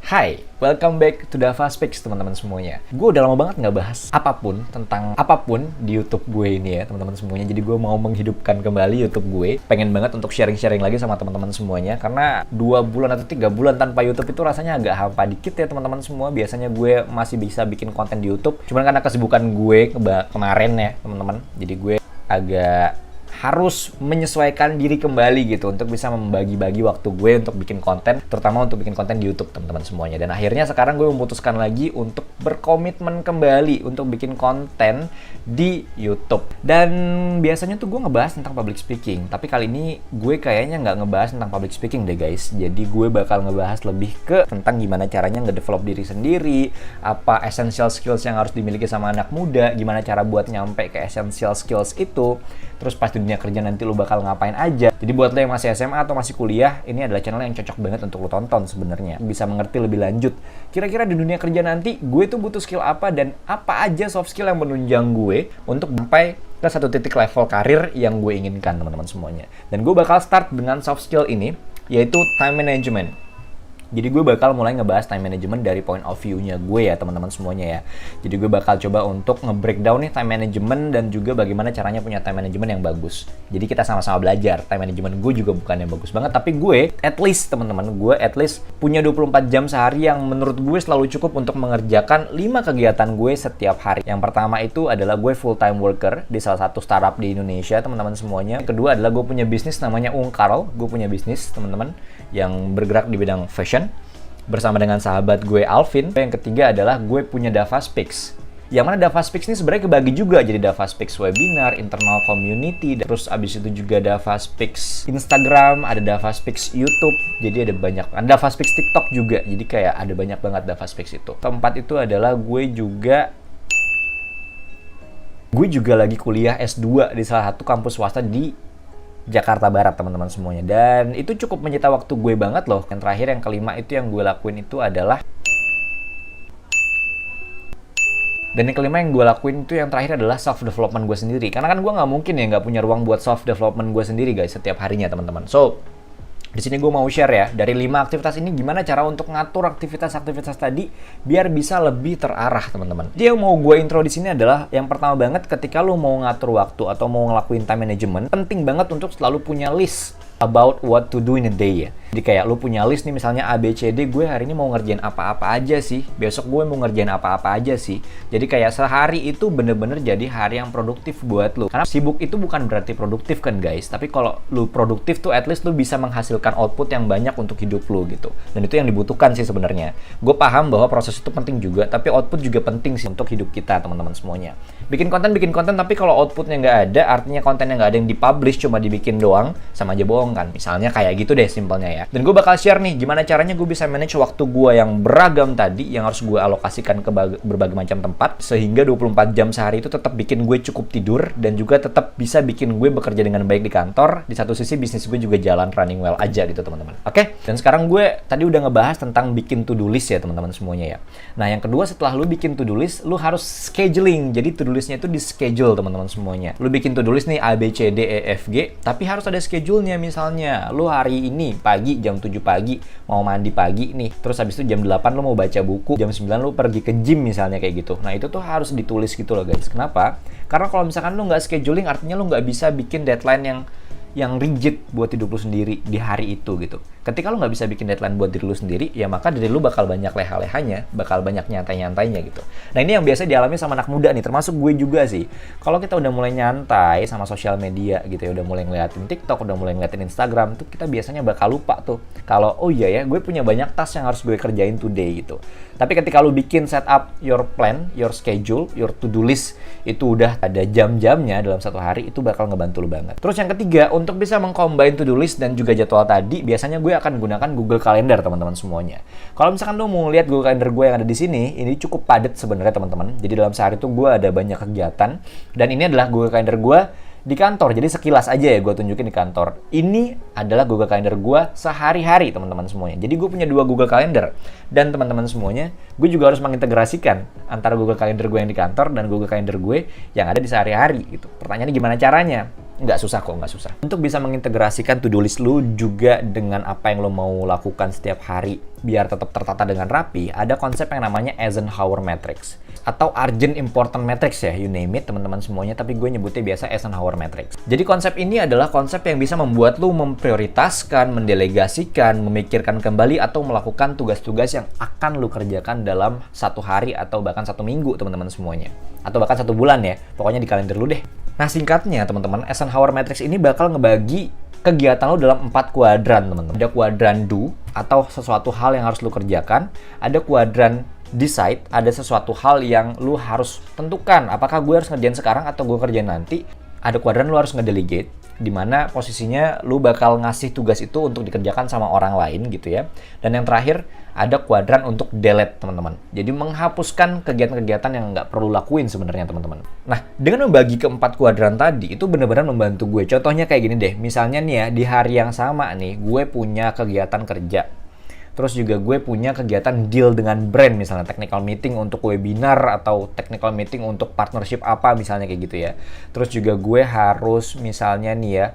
Hai, welcome back to Dava Speaks teman-teman semuanya. Gue udah lama banget nggak bahas apapun tentang apapun di YouTube gue ini ya teman-teman semuanya. Jadi gue mau menghidupkan kembali YouTube gue. Pengen banget untuk sharing-sharing lagi sama teman-teman semuanya. Karena 2 bulan atau 3 bulan tanpa YouTube itu rasanya agak hampa dikit ya teman-teman semua. Biasanya gue masih bisa bikin konten di YouTube. Cuman karena kesibukan gue kemarin ya teman-teman. Jadi gue agak harus menyesuaikan diri kembali gitu untuk bisa membagi-bagi waktu gue untuk bikin konten, terutama untuk bikin konten di YouTube teman-teman semuanya. Dan akhirnya sekarang gue memutuskan lagi untuk berkomitmen kembali untuk bikin konten di YouTube. Dan biasanya tuh gue ngebahas tentang public speaking, tapi kali ini gue kayaknya nggak ngebahas tentang public speaking deh guys. Jadi gue bakal ngebahas lebih ke tentang gimana caranya ngedevelop diri sendiri, apa essential skills yang harus dimiliki sama anak muda, gimana cara buat nyampe ke essential skills itu, terus pas di dunia kerja nanti lu bakal ngapain aja. Jadi buat lo yang masih SMA atau masih kuliah, ini adalah channel yang cocok banget untuk lo tonton sebenarnya. Bisa mengerti lebih lanjut. Kira-kira di dunia kerja nanti, gue tuh butuh skill apa dan apa aja soft skill yang menunjang gue untuk sampai ke satu titik level karir yang gue inginkan teman-teman semuanya. Dan gue bakal start dengan soft skill ini, yaitu time management. Jadi gue bakal mulai ngebahas time management dari point of view-nya gue ya teman-teman semuanya ya. Jadi gue bakal coba untuk nge-breakdown nih time management dan juga bagaimana caranya punya time management yang bagus. Jadi kita sama-sama belajar. Time management gue juga bukan yang bagus banget, tapi gue at least teman-teman, gue at least punya 24 jam sehari yang menurut gue selalu cukup untuk mengerjakan 5 kegiatan gue setiap hari. Yang pertama itu adalah gue full time worker di salah satu startup di Indonesia teman-teman semuanya. Yang kedua adalah gue punya bisnis namanya Ungkarl. Gue punya bisnis teman-teman yang bergerak di bidang fashion bersama dengan sahabat gue Alvin. Yang ketiga adalah gue punya Dava Speaks. Yang mana Dava Speaks ini sebenarnya kebagi juga jadi Dava Speaks webinar, internal community, terus abis itu juga Dava Speaks Instagram, ada Dava Speaks YouTube. Jadi ada banyak. Ada Dava Speaks TikTok juga. Jadi kayak ada banyak banget Dava Speaks itu. Keempat itu adalah gue juga lagi kuliah S2 di salah satu kampus swasta di Jakarta Barat teman-teman semuanya. Dan itu cukup menyita waktu gue banget loh. Yang terakhir yang kelima itu yang gue lakuin itu adalah yang terakhir adalah self development gue sendiri. Karena kan gue nggak mungkin ya nggak punya ruang buat self development gue sendiri guys setiap harinya teman-teman. So di sini gue mau share ya, dari 5 aktivitas ini gimana cara untuk ngatur aktivitas-aktivitas tadi biar bisa lebih terarah, teman-teman. Jadi yang mau gue intro di sini adalah yang pertama banget ketika lo mau ngatur waktu atau mau ngelakuin time management, penting banget untuk selalu punya list about what to do in a day ya. Jadi kayak lu punya list nih misalnya A, B, C, D, gue hari ini mau ngerjain apa-apa aja sih, besok gue mau ngerjain apa-apa aja sih. Jadi kayak sehari itu bener-bener jadi hari yang produktif buat lu. Karena sibuk itu bukan berarti produktif kan guys, tapi kalau lu produktif tuh at least lu bisa menghasilkan output yang banyak untuk hidup lu gitu. Dan itu yang dibutuhkan sih sebenarnya. Gue paham bahwa proses itu penting juga, tapi output juga penting sih untuk hidup kita teman-teman semuanya. Bikin konten, tapi kalau outputnya nggak ada, artinya kontennya nggak ada yang dipublish, cuma dibikin doang, sama aja bohong kan. Misalnya kayak gitu deh simpelnya ya. Dan gue bakal share nih gimana caranya gue bisa manage waktu gue yang beragam tadi, yang harus gue alokasikan ke berbagai macam tempat, sehingga 24 jam sehari itu tetap bikin gue cukup tidur dan juga tetap bisa bikin gue bekerja dengan baik di kantor. Di satu sisi bisnis gue juga jalan running well aja gitu teman-teman. Oke? Dan sekarang gue tadi udah ngebahas tentang bikin to-do list ya teman-teman semuanya ya. Nah yang kedua, setelah lu bikin to-do list, lu harus scheduling. Jadi to-do listnya itu di schedule teman-teman semuanya. Lu bikin to-do list nih A, B, C, D, E, F, G, tapi harus ada schedule-nya. Misalnya lu hari ini pagi jam 7 pagi mau mandi pagi nih, terus habis itu jam 8 lu mau baca buku, jam 9 lu pergi ke gym misalnya kayak gitu. Nah itu tuh harus ditulis gitu loh guys. Kenapa? Karena kalau misalkan lu nggak scheduling, artinya lu nggak bisa bikin deadline yang rigid buat hidup lu sendiri di hari itu gitu. Ketika lu nggak bisa bikin deadline buat diri lu sendiri, ya maka diri lu bakal banyak leha-lehanya, bakal banyak nyantai-nyantainya gitu. Nah ini yang biasa dialami sama anak muda nih, termasuk gue juga sih. Kalau kita udah mulai nyantai sama sosial media gitu ya, udah mulai ngeliatin TikTok, udah mulai ngeliatin Instagram, tuh kita biasanya bakal lupa tuh. Kalau, oh iya ya, gue punya banyak task yang harus gue kerjain today gitu. Tapi ketika lu bikin setup your plan, your schedule, your to-do list, itu udah ada jam-jamnya dalam satu hari, itu bakal ngebantu lu banget. Terus yang ketiga, untuk bisa mengcombine to-do list dan juga jadwal tadi, biasanya gue akan gunakan Google Calendar teman-teman semuanya. Kalau misalkan lo mau lihat Google Calendar gue yang ada di sini, ini cukup padat sebenarnya teman-teman. Jadi dalam sehari itu gue ada banyak kegiatan, dan ini adalah Google Calendar gue di kantor. Jadi sekilas aja ya gue tunjukin di kantor. Ini adalah Google Calendar gue sehari-hari teman-teman semuanya. Jadi gue punya 2 Google Calendar, dan teman-teman semuanya, gue juga harus mengintegrasikan antara Google Calendar gue yang di kantor dan Google Calendar gue yang ada di sehari-hari gitu. Pertanyaannya gimana caranya? Nggak susah kok, nggak susah. Untuk bisa mengintegrasikan to-do list lu juga dengan apa yang lu mau lakukan setiap hari, biar tetap tertata dengan rapi, ada konsep yang namanya Eisenhower Matrix. Atau Urgent Important Matrix ya, you name it teman-teman semuanya, tapi gue nyebutnya biasa Eisenhower Matrix. Jadi konsep ini adalah konsep yang bisa membuat lu memprioritaskan, mendelegasikan, memikirkan kembali, atau melakukan tugas-tugas yang akan lu kerjakan dalam satu hari atau bahkan satu minggu teman-teman semuanya. Atau bahkan satu bulan ya, pokoknya di kalender lu deh. Nah singkatnya teman-teman, Eisenhower Matrix ini bakal ngebagi kegiatan lo dalam 4 kuadran teman-teman. Ada kuadran do, atau sesuatu hal yang harus lo kerjakan. Ada kuadran decide, ada sesuatu hal yang lo harus tentukan. Apakah gue harus ngerjain sekarang atau gue kerjain nanti. Ada kuadran lo harus ngedelegate, di mana posisinya lo bakal ngasih tugas itu untuk dikerjakan sama orang lain gitu ya. Dan yang terakhir, ada kuadran untuk delete teman-teman. Jadi menghapuskan kegiatan-kegiatan yang nggak perlu lakuin sebenarnya teman-teman. Nah, dengan membagi ke 4 kuadran tadi, itu benar-benar membantu gue. Contohnya kayak gini deh, misalnya nih ya, di hari yang sama nih, gue punya kegiatan kerja. Terus juga gue punya kegiatan deal dengan brand, misalnya technical meeting untuk webinar, atau technical meeting untuk partnership apa, misalnya kayak gitu ya. Terus juga gue harus misalnya nih ya,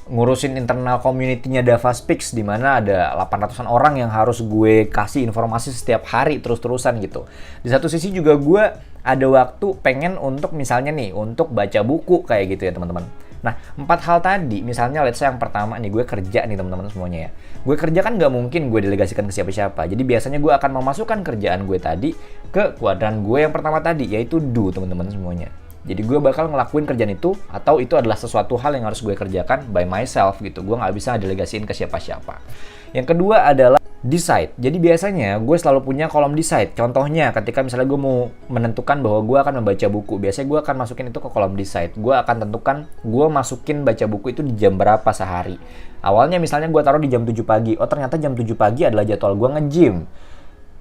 ngurusin internal community-nya Dava Speaks, di mana ada 800-an orang yang harus gue kasih informasi setiap hari terus-terusan gitu. Di satu sisi juga gue ada waktu pengen untuk misalnya nih, untuk baca buku kayak gitu ya teman-teman. Nah, 4 hal tadi, misalnya let's say yang pertama nih, gue kerja nih teman-teman semuanya ya. Gue kerja kan nggak mungkin gue delegasikan ke siapa-siapa. Jadi biasanya gue akan memasukkan kerjaan gue tadi ke kuadran gue yang pertama tadi, yaitu do teman-teman semuanya. Jadi gue bakal ngelakuin kerjaan itu, atau itu adalah sesuatu hal yang harus gue kerjakan by myself gitu. Gue nggak bisa delegasiin ke siapa-siapa. Yang kedua adalah decide. Jadi biasanya gue selalu punya kolom decide. Contohnya ketika misalnya gue mau menentukan bahwa gue akan membaca buku, biasanya gue akan masukin itu ke kolom decide. Gue akan tentukan gue masukin baca buku itu di jam berapa sehari. Awalnya misalnya gue taruh di jam 7 pagi. Oh ternyata jam 7 pagi adalah jadwal gue nge-gym.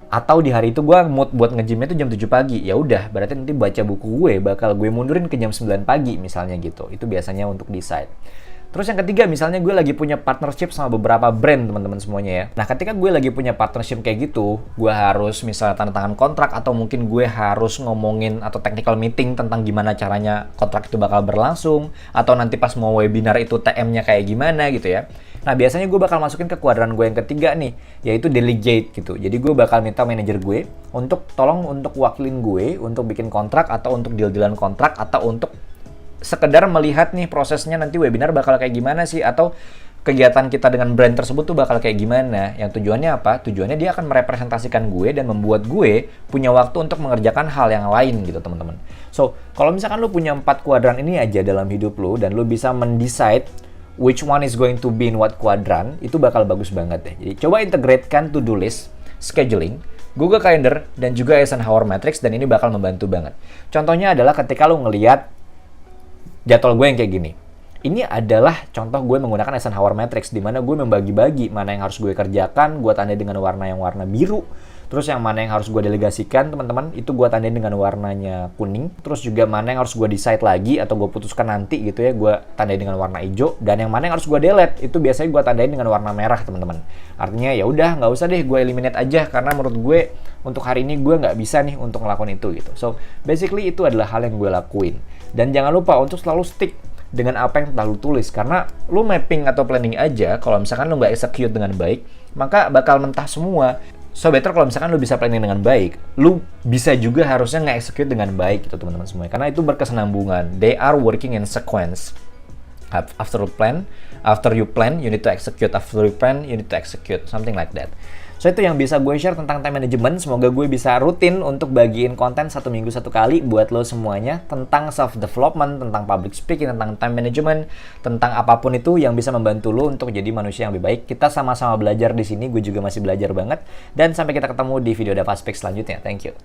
Atau di hari itu gue mood buat nge-gymnya itu jam 7 pagi. Ya udah, berarti nanti baca buku gue bakal gue mundurin ke jam 9 pagi misalnya gitu. Itu biasanya untuk decide. Terus yang ketiga, misalnya gue lagi punya partnership sama beberapa brand teman-teman semuanya ya. Nah ketika gue lagi punya partnership kayak gitu, gue harus misalnya tanda tangan kontrak, atau mungkin gue harus ngomongin atau technical meeting tentang gimana caranya kontrak itu bakal berlangsung, atau nanti pas mau webinar itu TM-nya kayak gimana gitu ya. Nah biasanya gue bakal masukin ke kuadran gue yang ketiga nih, yaitu delegate gitu. Jadi gue bakal minta manajer gue untuk tolong untuk wakilin gue untuk bikin kontrak, atau untuk deal-dealan kontrak, atau untuk sekedar melihat nih prosesnya nanti webinar bakal kayak gimana sih, atau kegiatan kita dengan brand tersebut tuh bakal kayak gimana. Yang tujuannya apa? Tujuannya dia akan merepresentasikan gue dan membuat gue punya waktu untuk mengerjakan hal yang lain gitu teman-teman. So, kalau misalkan lu punya 4 kuadran ini aja dalam hidup lu, dan lu bisa mendecide which one is going to be in what quadrant, itu bakal bagus banget deh. Jadi coba integratekan to-do list, scheduling, Google Calendar, dan juga Eisenhower Matrix, dan ini bakal membantu banget. Contohnya adalah ketika lu ngelihat jadwal gue yang kayak gini. Ini adalah contoh gue menggunakan Eisenhower Matrix, di mana gue membagi-bagi mana yang harus gue kerjakan, gue tandai dengan warna yang warna biru. Terus yang mana yang harus gue delegasikan, teman-teman, itu gue tandai dengan warnanya kuning. Terus juga mana yang harus gue decide lagi, atau gue putuskan nanti gitu ya, gue tandai dengan warna hijau. Dan yang mana yang harus gue delete, itu biasanya gue tandai dengan warna merah, teman-teman. Artinya ya udah, nggak usah deh gue eliminate aja, karena menurut gue untuk hari ini gue nggak bisa nih untuk ngelakuin itu gitu. So, basically itu adalah hal yang gue lakuin. Dan jangan lupa untuk selalu stick dengan apa yang telah lu tulis, karena lu mapping atau planning aja, kalau misalkan lu nggak execute dengan baik, maka bakal mentah semua. So better kalau misalkan lu bisa planning dengan baik, lu bisa juga harusnya nge-execute dengan baik gitu teman-teman semuanya, karena itu berkesinambungan. They are working in sequence. After you plan, you need to execute. After you plan, you need to execute. Something like that. So itu yang bisa gue share tentang time management. Semoga gue bisa rutin untuk bagiin konten 1 minggu 1 kali buat lo semuanya tentang self-development, tentang public speaking, tentang time management, tentang apapun itu yang bisa membantu lo untuk jadi manusia yang lebih baik. Kita sama-sama belajar di sini, gue juga masih belajar banget. Dan sampai kita ketemu di video Dava Speaks selanjutnya. Thank you.